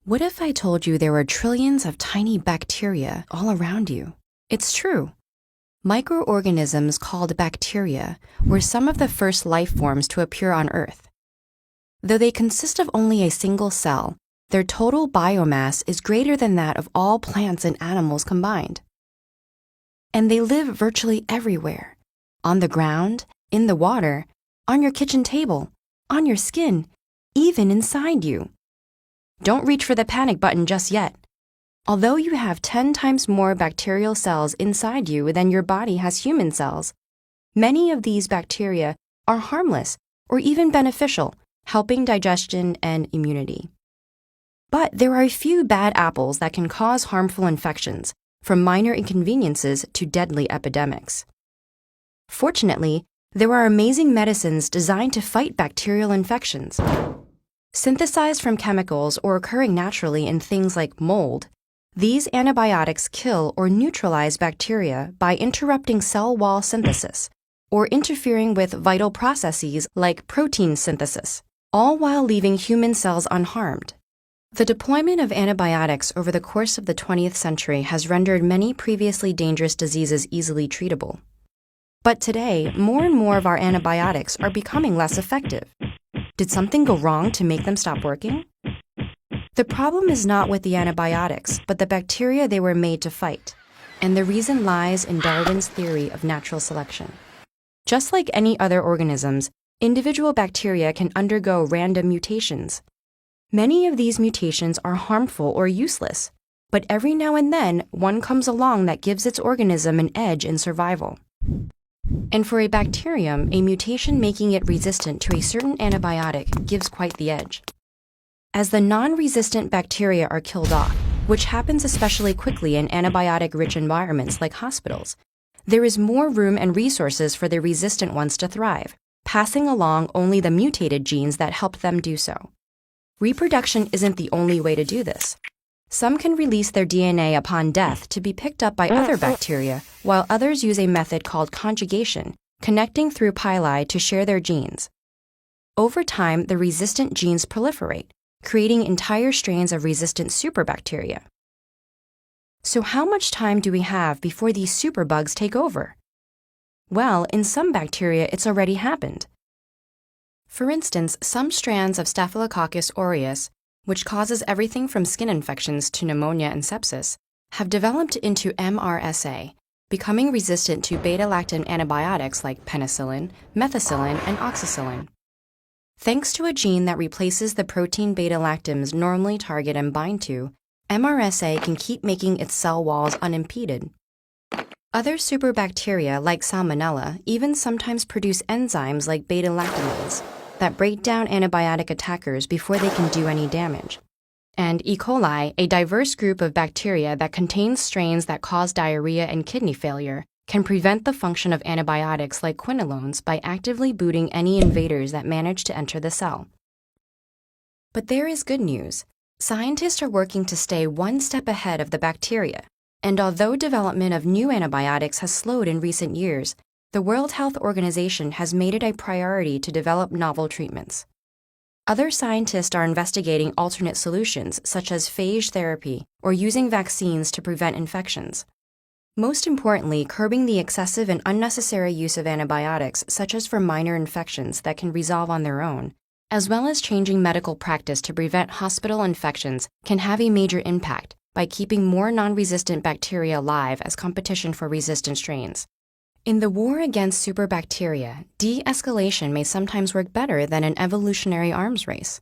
What if I told you there were trillions of tiny bacteria all around you? It's true. Microorganisms called bacteria were some of the first life forms to appear on Earth. Though they consist of only a single cell, their total biomass is greater than that of all plants and animals combined. And they live virtually everywhere: on the ground, in the water, on your kitchen table, on your skin, even inside you. Don't reach for the panic button just yet. Although you have 10 times more bacterial cells inside you than your body has human cells, many of these bacteria are harmless or even beneficial, helping digestion and immunity. But there are a few bad apples that can cause harmful infections, from minor inconveniences to deadly epidemics. Fortunately, there are amazing medicines designed to fight bacterial infections. Synthesized from chemicals or occurring naturally in things like mold, these antibiotics kill or neutralize bacteria by interrupting cell wall synthesis or interfering with vital processes like protein synthesis, all while leaving human cells unharmed. The deployment of antibiotics over the course of the 20th century has rendered many previously dangerous diseases easily treatable. But today, more and more of our antibiotics are becoming less effective. Did something go wrong to make them stop working? The problem is not with the antibiotics, but the bacteria they were made to fight. And the reason lies in Darwin's theory of natural selection. Just like any other organisms, individual bacteria can undergo random mutations. Many of these mutations are harmful or useless, but every now and then one comes along that gives its organism an edge in survival. And for a bacterium, a mutation making it resistant to a certain antibiotic gives quite the edge. As the non-resistant bacteria are killed off, which happens especially quickly in antibiotic-rich environments like hospitals, there is more room and resources for the resistant ones to thrive, passing along only the mutated genes that helped them do so. Reproduction isn't the only way to do this. Some can release their DNA upon death to be picked up by other bacteria, while others use a method called conjugation, connecting through pili to share their genes. Over time, the resistant genes proliferate, creating entire strains of resistant superbacteria. So how much time do we have before these superbugs take over? Well, in some bacteria, it's already happened. For instance, some strands of Staphylococcus aureus, which causes everything from skin infections to pneumonia and sepsis, have developed into MRSA, becoming resistant to beta-lactam antibiotics like penicillin, methicillin, and oxacillin. Thanks to a gene that replaces the protein beta-lactams normally target and bind to, MRSA can keep making its cell walls unimpeded. Other superbacteria like Salmonella even sometimes produce enzymes like beta-lactamase that break down antibiotic attackers before they can do any damage. And E. coli, a diverse group of bacteria that contains strains that cause diarrhea and kidney failure, can prevent the function of antibiotics like quinolones by actively booting any invaders that manage to enter the cell. But there is good news. Scientists are working to stay one step ahead of the bacteria, and although development of new antibiotics has slowed in recent years, the World Health Organization has made it a priority to develop novel treatments. Other scientists are investigating alternate solutions such as phage therapy or using vaccines to prevent infections. Most importantly, curbing the excessive and unnecessary use of antibiotics such as for minor infections that can resolve on their own, as well as changing medical practice to prevent hospital infections can have a major impact by keeping more non-resistant bacteria alive as competition for resistant strains. In the war against superbacteria, de-escalation may sometimes work better than an evolutionary arms race.